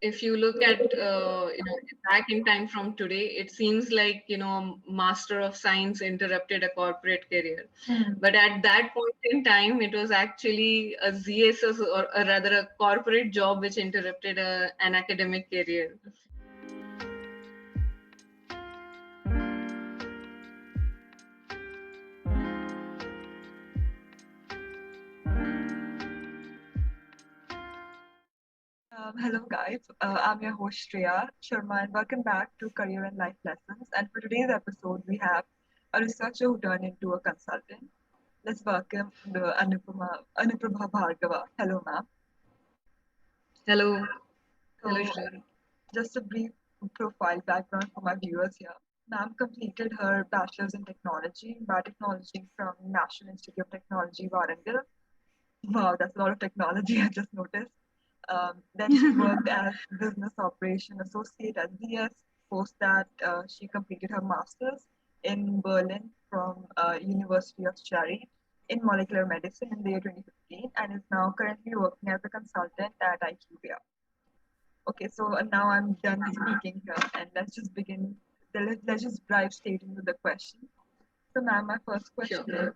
if you look at back in time from today, it seems like master of science interrupted a corporate career. But at that point in time, it was actually a ZSS, or rather a corporate job, which interrupted an academic career. Hello, guys. I'm your host, Shreya Sharma, and welcome back to Career and Life Lessons. And for today's episode, we have a researcher who turned into a consultant. Let's welcome the Anupama Bhargava. Hello, ma'am. Hello. Hello, So, Shreya. just a brief profile background for my viewers here. Ma'am completed her bachelor's in technology, biotechnology from National Institute of Technology, Warangal. Wow, that's a lot of technology, I just noticed. Then she worked as business operation associate at ZS. Post that, she completed her master's in Berlin from University of Cherry in molecular medicine in the year 2015 and is now currently working as a consultant at IQVIA. Okay, so now I'm done speaking here and let's just begin. Let's just dive straight into the question. So, ma'am, my first question Sure. is,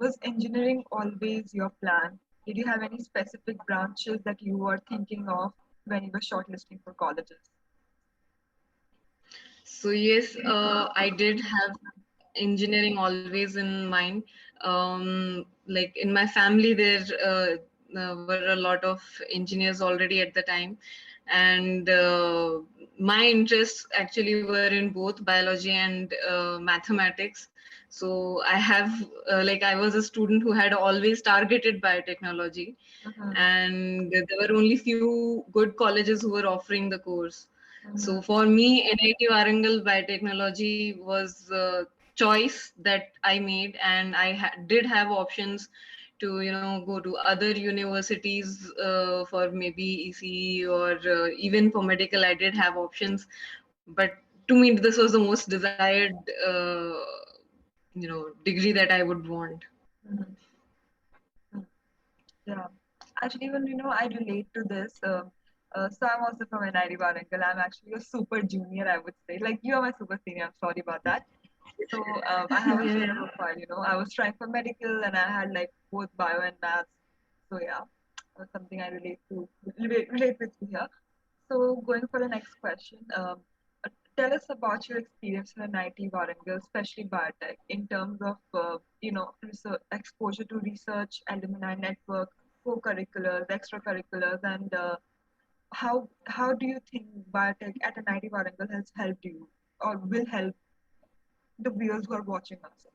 was engineering always your plan? Did you have any specific branches that you were thinking of when you were shortlisting for colleges? So yes, I did have engineering always in mind. Like in my family, there were a lot of engineers already at the time, and my interests actually were in both biology and mathematics. So I have like I was a student who had always targeted biotechnology, Mm-hmm. and there were only few good colleges who were offering the course. So Mm-hmm. for me, NIT Warangal Biotechnology was a choice that I made, and I did have options to go to other universities for maybe ECE, or even for medical. I did have options, but to me, this was the most desired degree that I would want. Mm-hmm. Yeah. Actually, even I relate to this. So I'm also from NID Warangal. I'm actually a super junior, I would say. Like you are my super senior. I'm sorry about that. So I have a similar Yeah. profile. I was trying for medical, and I had like both bio and maths. So yeah, something I relate with you here. So going for the next question, uh, tell us about your experience in NIT Warangal, especially biotech, in terms of research, exposure to research, alumni network, co-curriculars, extracurriculars, and how do you think biotech at NIT Warangal has helped you or will help the viewers who are watching us?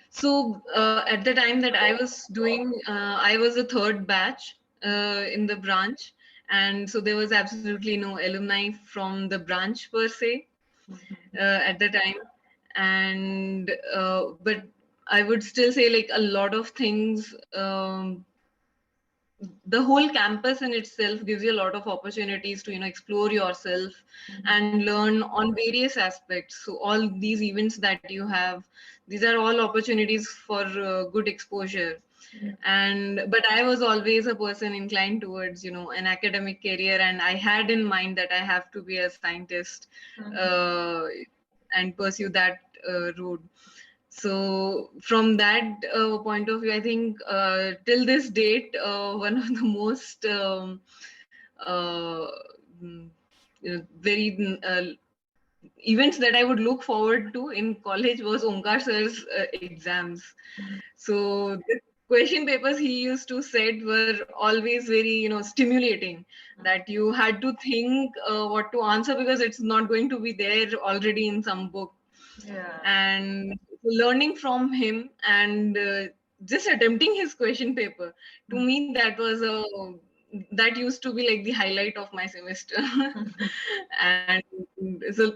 So at the time that I was doing, I was a third batch in the branch, and so there was absolutely no alumni from the branch per se at the time. And but I would still say, like, a lot of things. The whole campus in itself gives you a lot of opportunities to explore yourself and learn on various aspects. So all these events that you have, these are all opportunities for good exposure. And but I was always a person inclined towards an academic career, and I had in mind that I have to be a scientist uh, and pursue that route. So from that point of view, I think till this date, one of the most uh, mm, very events that I would look forward to in college was Omkar sir's exams. So the question papers he used to set were always very stimulating, that you had to think what to answer, because it's not going to be there already in some book. Yeah. And learning from him, and just attempting his question paper, to me that used to be like the highlight of my semester. And so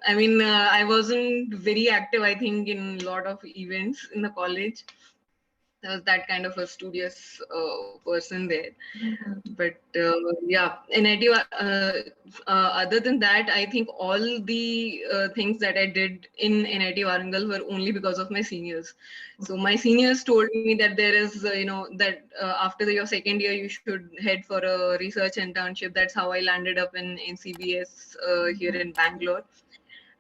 I mean, I wasn't very active, I think, in a lot of events in the college. I was that kind of a studious person there. Mhm. But yeah, NIT, other than that, I think all the things that I did in NIT Warangal were only because of my seniors. So my seniors told me that there is, that after your second year, you should head for a research internship. That's how I landed up in NCBS here in Bangalore.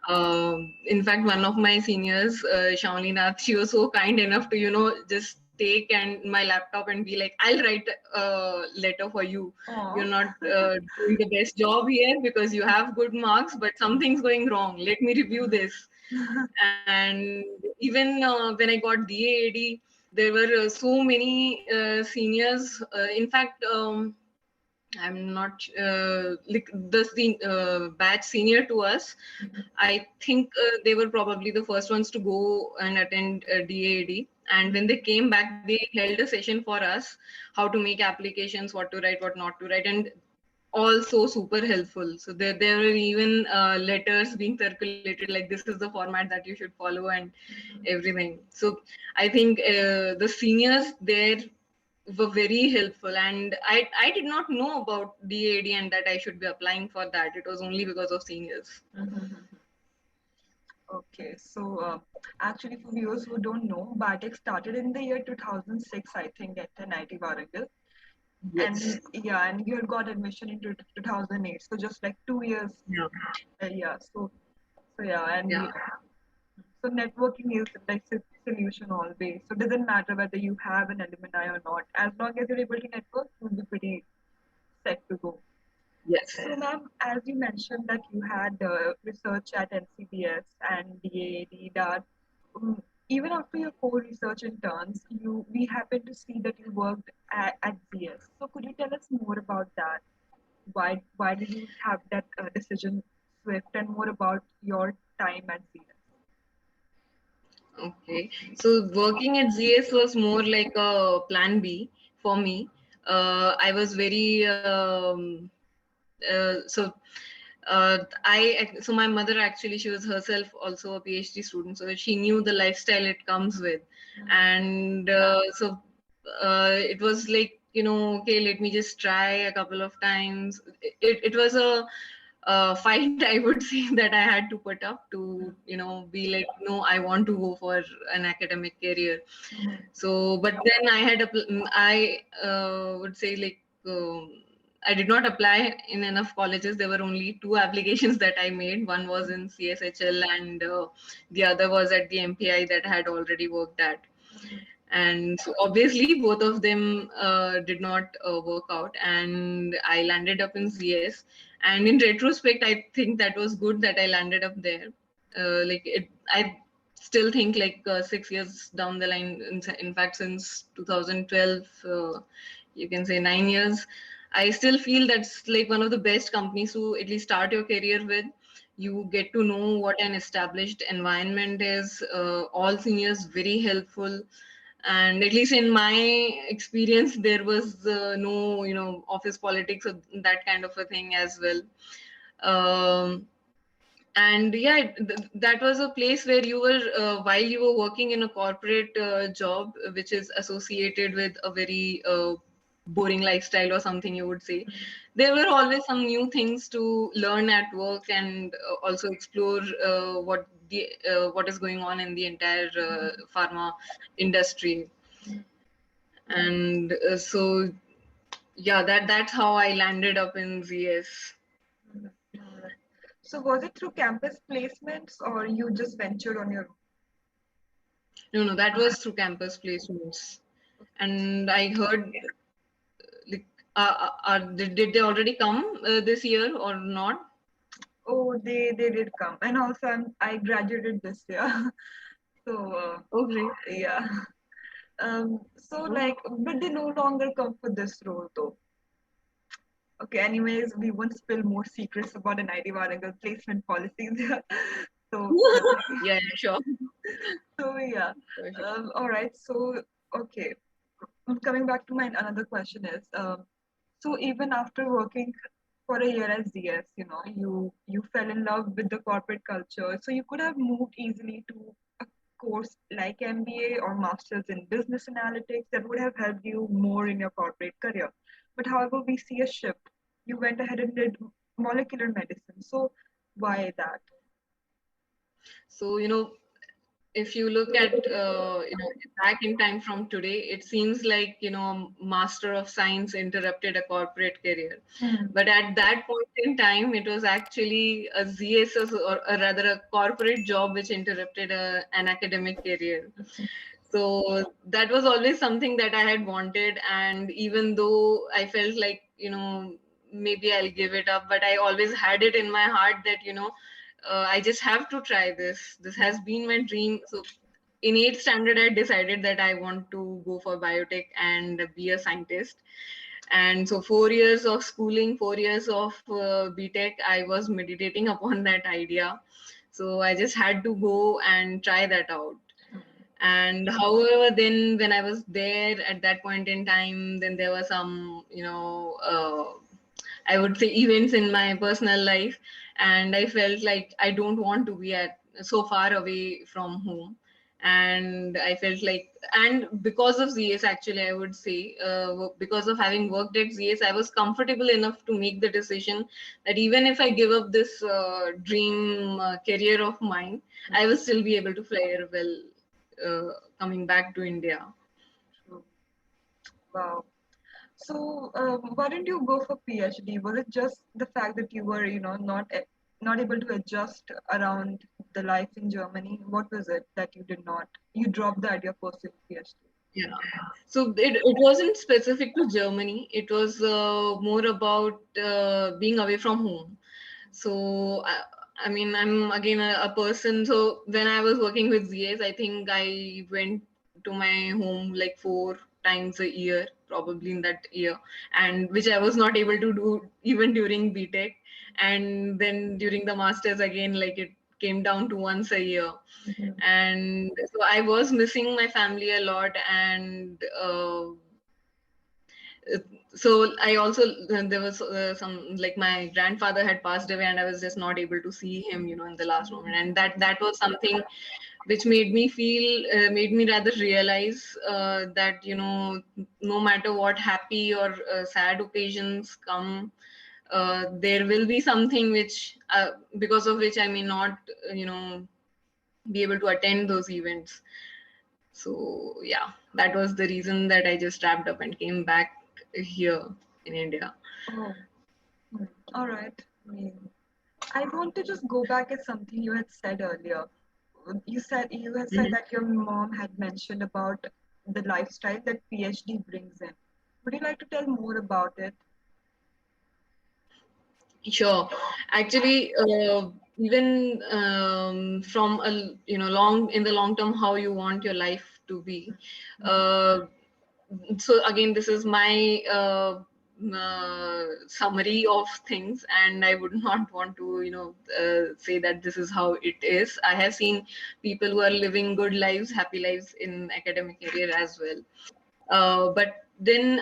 In fact, one of my seniors, Shawnee Nath, she was so kind enough to, just take and my laptop and be like, I'll write a letter for you. Aw. You're not doing the best job here because you have good marks, but something's going wrong. Let me review this. And even when I got DAAD, there were so many seniors. In fact, I'm not like batch senior to us. I think they were probably the first ones to go and attend DAAD. And when they came back, they held a session for us, how to make applications, what to write, what not to write, and also super helpful. So there were even letters being circulated like this is the format that you should follow and everything. So I think the seniors there were very helpful, and I did not know about DAD and that I should be applying for that. It was only because of seniors. Mhm. Okay, so actually, for viewers who don't know, BATEC started in the year 2006, I think, at NIT Warangal. And Yes. yeah, and you had got admission into 2008, so just like 2 years. Yeah. Yeah, so yeah, and Yeah. so networking is like solution always. So it doesn't matter whether you have an alumni or not. As long as you're able to network, you'll be pretty set to go. Yes. So, ma'am, as you mentioned that you had research at NCBS and DAAD, that even after your core research interns, we happened to see that you worked at ZS. So, could you tell us more about that? Why did you have that decision swift, and more about your time at ZS? Okay. So working at ZS was more like a plan B for me. I was very so so my mother actually, she was herself also a PhD student, so she knew the lifestyle it comes with. And so it was like, okay, let me just try a couple of times. It was a fight, I would say, that I had to put up to, be like, no, I want to go for an academic career. So, but then I would say, like, I did not apply in enough colleges. There were only two applications that I made. One was in CSHL, and the other was at the MPI that I had already worked at. And so obviously both of them did not work out, and I landed up in ZS. And in retrospect, I think that was good that I landed up there. I still think, like, 6 years down the line, in fact since 2012, you can say 9 years, I still feel that's like one of the best companies to at least start your career with. You get to know what an established environment is. All seniors very helpful, and at least in my experience, there was no, office politics or that kind of a thing as well. um, and yeah, that was a place where you were, while you were working in a corporate job which is associated with a very boring lifestyle or something, you would say, there were always some new things to learn at work, and also explore what is going on in the entire pharma industry. And so yeah, that's how I landed up in ZS. Alright. So, was it through campus placements or you just ventured on your No, that was through campus placements. And I heard, like, did they already come this year or not? Oh, they did come, and also I graduated this year, so Oh, great. yeah. So Oh. like, but they no longer come for this role though. Okay, anyways, we won't spill more secrets about an ID Warangal placement policies. So Yeah, sure. so yeah. Sure, sure. All right. So okay, coming back to my another question is, so even after working for a year as DS, you fell in love with the corporate culture. So you could have moved easily to course like MBA or Masters in Business Analytics that would have helped you more in your corporate career. But however, we see a shift. You went ahead and did molecular medicine. So why that? So, if you look at back in time from today, it seems like master of science interrupted a corporate career. Hmm. But at that point in time, it was actually a ZSS, or rather a corporate job, which interrupted an academic career. So that was always something that I had wanted, and even though I felt like maybe I'll give it up, but I always had it in my heart that I just have to try this. This has been my dream. So in 8th standard, I decided that I want to go for biotech and be a scientist. And so 4 years of schooling, 4 years of BTech, I was meditating upon that idea. So I just had to go and try that out. And however, then when I was there at that point in time, then there were some I would say events in my personal life, and I felt like I don't want to be at so far away from home. And I felt like, and because of ZS, actually, I would say, because of having worked at ZS, I was comfortable enough to make the decision that even if I give up this dream career of mine, I will still be able to fare well coming back to India. Wow. So, why didn't you go for PhD? Was it just the fact that you were, not able to adjust around the life in Germany? What was it that you did not? You dropped the idea of pursuing PhD. Yeah. So it wasn't specific to Germany. It was more about being away from home. So I mean, I'm again a person. So when I was working with ZS, I think I went to my home like 4 times a year, probably in that year, and which I was not able to do even during BTech. And then during the masters again, like it came down to once a year. And so I was missing my family a lot. And so I also, there was some, like my grandfather had passed away, and I was just not able to see him in the last moment. And that was something which made me feel, made me rather realize that no matter what happy or sad occasions come, there will be something which because of which I may not be able to attend those events. So yeah, that was the reason that I just wrapped up and came back here in India. Oh, all right. I want to just go back at something you had said earlier. You had said Mhm. that your mom had mentioned about the lifestyle that PhD brings in. Would you like to tell more about it? Sure. Actually, even from a long in the long term, how you want your life to be. Uh, so again, this is my summary of things, and I would not want to say that this is how it is. I have seen people who are living good lives, happy lives in academic career as well. But then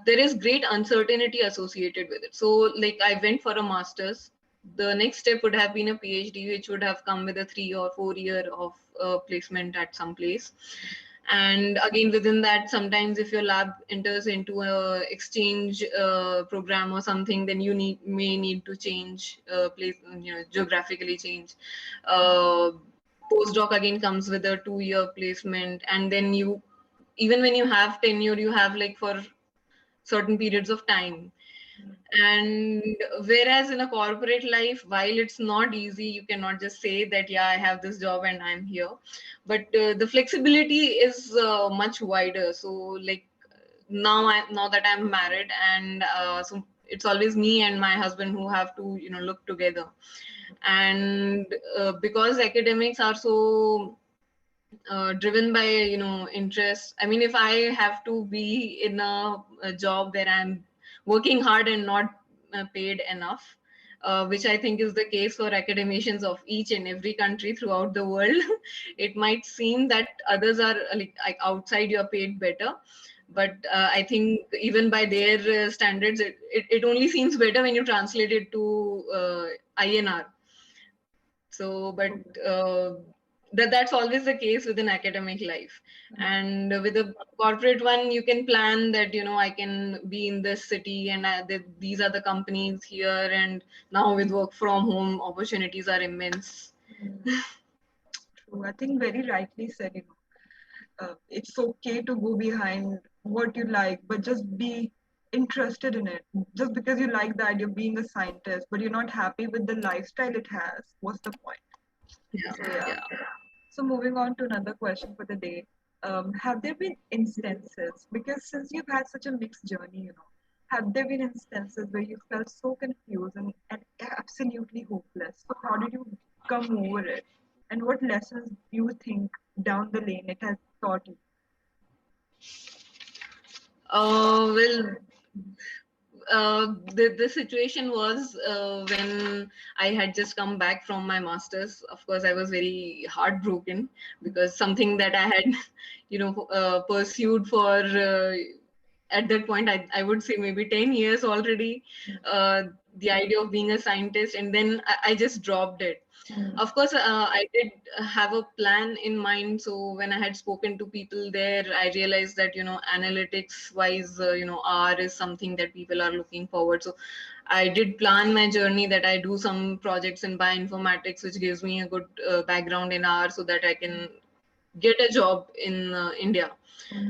there is great uncertainty associated with it. So like I went for a master's. The next step would have been a PhD, which would have come with a 3 or 4 year of placement at some place. And again, within that, sometimes if your lab enters into a exchange program or something, then you may need to change place, geographically change. uh, Postdoc again comes with a 2 year placement, and then you, even when you have tenure, you have like for certain periods of time. And whereas in a corporate life, while it's not easy, you cannot just say that yeah, I have this job and I'm here. But the flexibility is much wider. So like now that I'm married, and so it's always me and my husband who have to look together. And because academics are so driven by interest. I mean, if I have to be in a job where I'm working hard and not paid enough, which I think is the case for academicians of each and every country throughout the world. It might seem that others are like outside you're paid better, but I think even by their standards, it only seems better when you translate it to INR. So but that's always the case with an academic life. And with a corporate one, you can plan that, I can be in this city, and these are the companies here, and now with work from home, opportunities are immense. True. I think very rightly said, it's okay to go behind what you like, but just be interested in it. Just because you like the idea of being a scientist, but you're not happy with the lifestyle it has, what's the point? Yeah, So, yeah. yeah. So, moving on to another question for the day. Have there been instances, because since you've had such a mixed journey, have there been instances where you felt so confused and absolutely hopeless? So, how did you come over it? And what lessons do you think down the lane it has taught you? Well, the situation was when I had just come back from my master's. Of course, I was very heartbroken because something that I had, pursued for at that point, I would say maybe 10 years already, the idea of being a scientist, and then I just dropped it. Of course, I did have a plan in mind. So when I had spoken to people there, I realized that, analytics wise, R is something that people are looking forward. So I did plan my journey that I do some projects in bioinformatics, which gives me a good background in R so that I can get a job in India.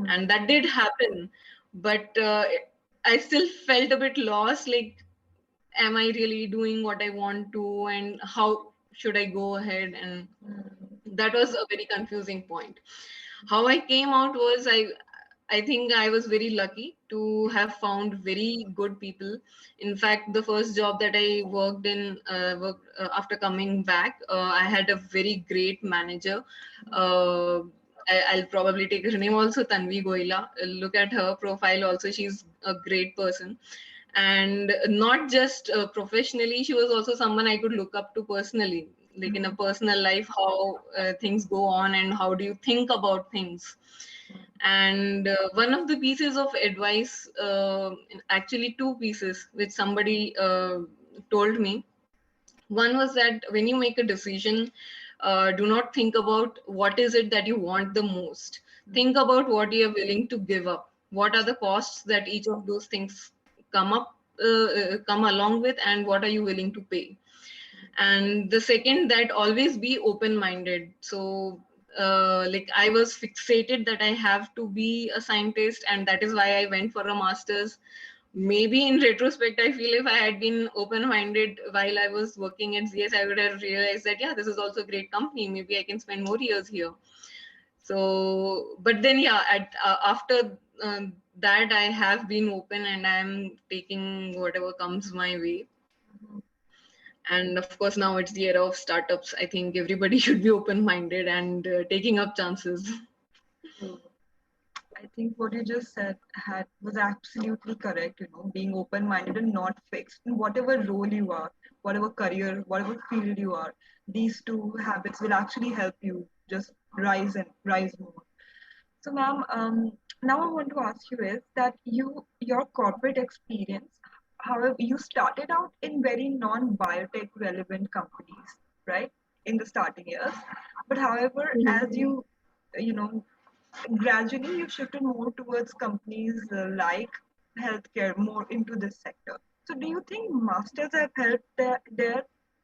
And that did happen. But I still felt a bit lost. Like, am I really doing what I want to, and how should I go ahead? And that was a very confusing point. How I came out was, I think I was very lucky to have found very good people. In fact, the first job that I worked in, after coming back, I had a very great manager. I'll probably take her name also, Tanvi Goila. Look at her profile also. She's a great person. And not just professionally, she was also someone I could look up to personally, like in a personal life, how things go on and how do you think about things. And one of the pieces of advice, actually two pieces, which somebody told me. One was that when you make a decision, do not think about what is it that you want the most. Think about what you are willing to give up. What are the costs that each of those things come along with, and what are you willing to pay? And the second, that always be open minded. So like, I was fixated that I have to be a scientist, and that is why I went for a master's. Maybe in retrospect, I feel if I had been open minded while I was working at ZS, I would have realized that, yeah, this is also a great company, maybe I can spend more years here. So, but then, yeah, after that, I have been open, and I'm taking whatever comes my way. And of course, now it's the era of startups. I think everybody should be open minded and taking up chances. I think what you just said was absolutely correct, being open minded and not fixed in whatever role you are, whatever career, whatever field you are. These two habits will actually help you just rise more. So, ma'am, now I want to ask you is that your corporate experience, however, you started out in very non-biotech relevant companies, right, in the starting years. But however, as you know, gradually you shifted more towards companies like healthcare, more into this sector. So, do you think masters have helped there,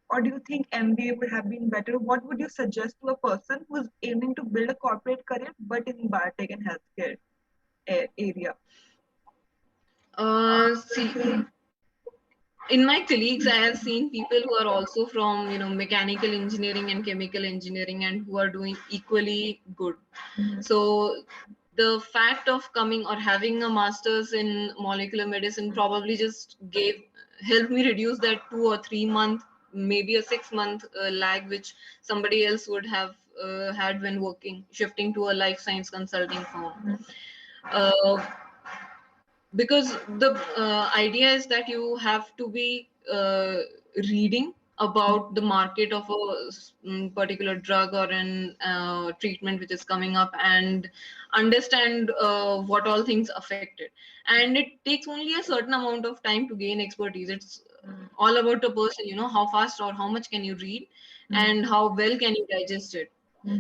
or do you think MBA would have been better? What would you suggest to a person who's aiming to build a corporate career but in biotech and healthcare area? See, in my colleagues, I have seen people who are also from, mechanical engineering and chemical engineering, and who are doing equally good. So the fact of coming or having a master's in molecular medicine probably just helped me reduce that 2 or 3 month, maybe a 6 month lag, which somebody else would have had when shifting to a life science consulting firm. Uh, because the idea is that you have to be reading about the market of a particular drug or an treatment which is coming up, and understand what all things affect it. And it takes only a certain amount of time to gain expertise. It's all about the person, how fast or how much can you read, and how well can you digest it.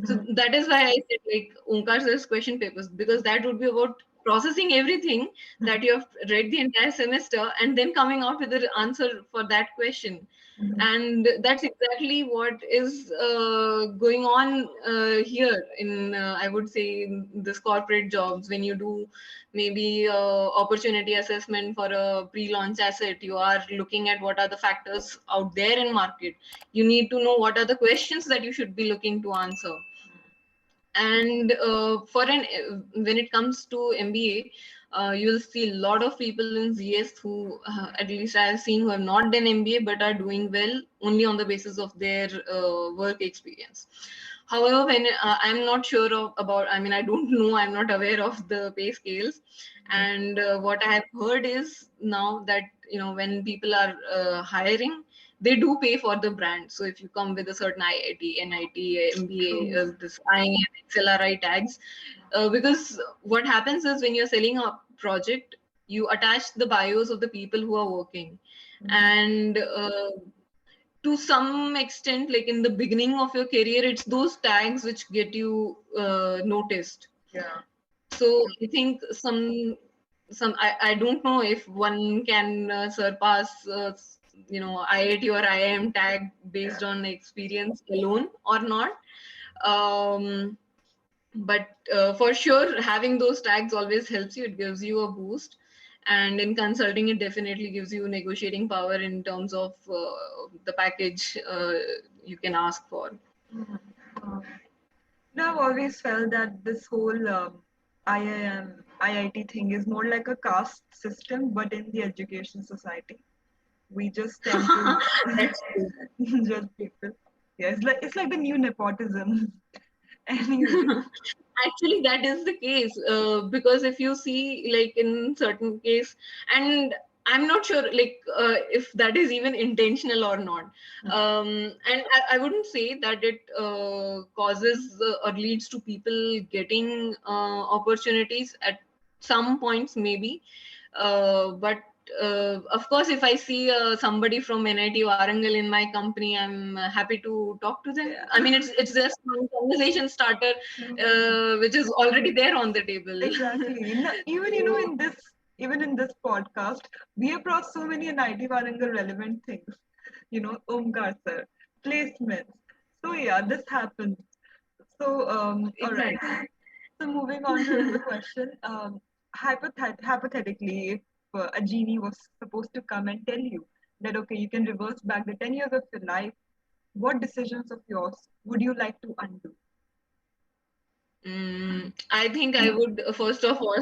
So that is why I said like Onkar sir's question papers, because that would be about processing everything that you have read the entire semester and then coming out with the answer for that question. And that's exactly what is going on here in I would say in this corporate jobs. When you do maybe opportunity assessment for a pre-launch asset, you are looking at what are the factors out there in market. You need to know what are the questions that you should be looking to answer. And when it comes to MBA, you'll see a lot of people in ZS who, at least I've seen, who have not done MBA but are doing well only on the basis of their work experience. However, when I'm not sure about, I mean, I don't know, I'm not aware of the pay scales. And what I have heard is now that, when people are hiring, they do pay for the brand. So if you come with a certain IIT, NIT, MBA, this IIM, XLRI tags, because what happens is when you're selling a project, you attach the bios of the people who are working. And to some extent, like in the beginning of your career, it's those tags which get you noticed. Yeah. So I think I don't know if one can surpass IIT or IIM tag based on experience alone or not. But for sure, having those tags always helps you. It gives you a boost. And in consulting, it definitely gives you negotiating power in terms of the package you can ask for. I've always felt that this whole IIM, IIT thing is more like a caste system, but in the education society. We just tend to That's true. judge people. Yeah, it's like the new nepotism. Anyway. Actually, that is the case, because if you see, like in certain case, and I'm not sure, like if that is even intentional or not. And I wouldn't say that it causes or leads to people getting opportunities at some points, maybe. But of course, if I see somebody from NIT Warangal in my company, I'm happy to talk to them. Yeah. I mean, it's just one conversation starter, which is already there on the table. Exactly. Even even in this podcast, we have brought so many NIT Warangal relevant things. Omkar sir, placements. So yeah, this happens. So all right. Exactly. So moving on to another question. Hypothetically, if a genie was supposed to come and tell you that okay, you can reverse back the 10 years of your life, what decisions of yours would you like to undo? I think I would, first of all,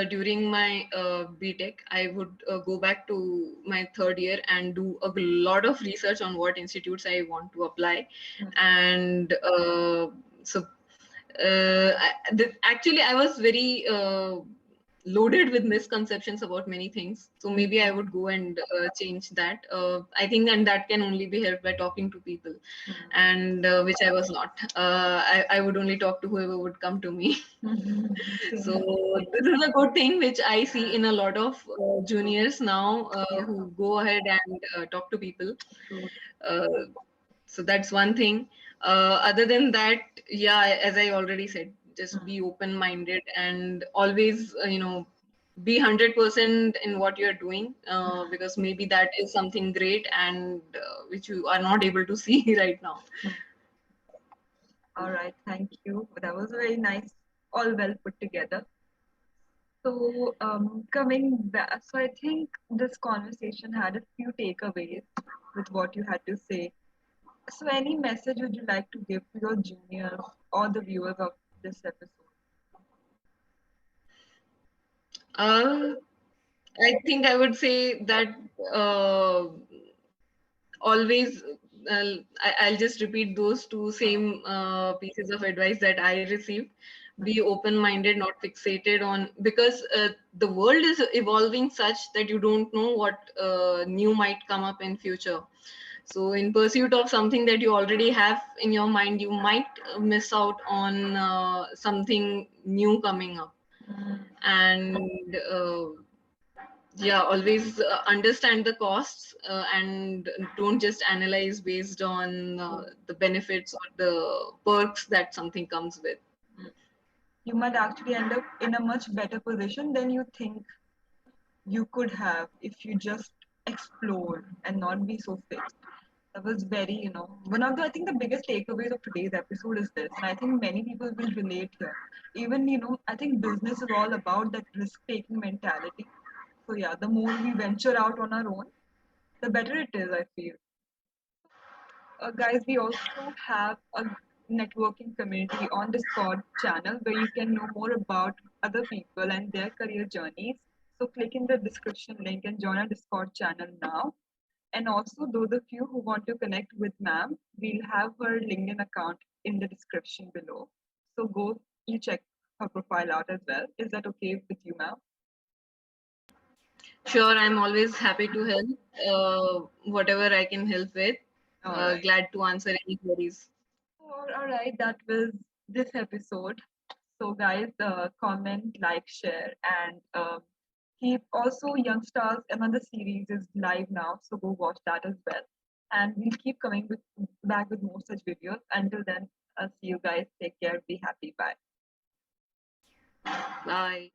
during my BTech, I would go back to my third year and do a lot of research on what institutes I want to apply. And so actually, I was very loaded with misconceptions about many things. So maybe I would go and change that. I think, and that can only be helped by talking to people, and which I was not. I would only talk to whoever would come to me. So this is a good thing which I see in a lot of juniors now who go ahead and talk to people. Uh, so that's one thing. Other than that, yeah, as I already said, just be open minded and always be 100% in what you're doing, because maybe that is something great and which you are not able to see right now. All right, thank you. That was very nice, all well put together. So, coming back, so I think this conversation had a few takeaways with what you had to say. So, any message would you like to give to your juniors or the viewers of this episode? uh, I think I would say that uh, always, I'll just repeat those two same pieces of advice that I received. Be open minded, not fixated on, because the world is evolving such that you don't know what new might come up in future. So in pursuit of something that you already have in your mind, you might miss out on something new coming up. And Yeah, always understand the costs and don't just analyze based on the benefits or the perks that something comes with. You might actually end up in a much better position than you think you could have if you just explore and not be so fixed. That was very, one of the, I think the biggest takeaways of today's episode is this. And I think many people will relate here. Even, I think business is all about that risk taking mentality. So, yeah, the more we venture out on our own, the better it is, I feel. Guys, we also have a networking community on Discord channel where you can know more about other people and their career journeys. So click in the description link and join our Discord channel now. And also, those of you who want to connect with ma'am, we'll have her LinkedIn account in the description below. So go you check her profile out as well. Is that okay with you, ma'am? Sure, I'm always happy to help whatever I can help with. All right. Glad to answer any queries. All right, that was this episode. So, guys, comment, like, share, and keep also Young Stars. Another series is live now, so go watch that as well. And we'll keep coming back with more such videos. Until then, I'll see you guys. Take care. Be happy. Bye. Bye.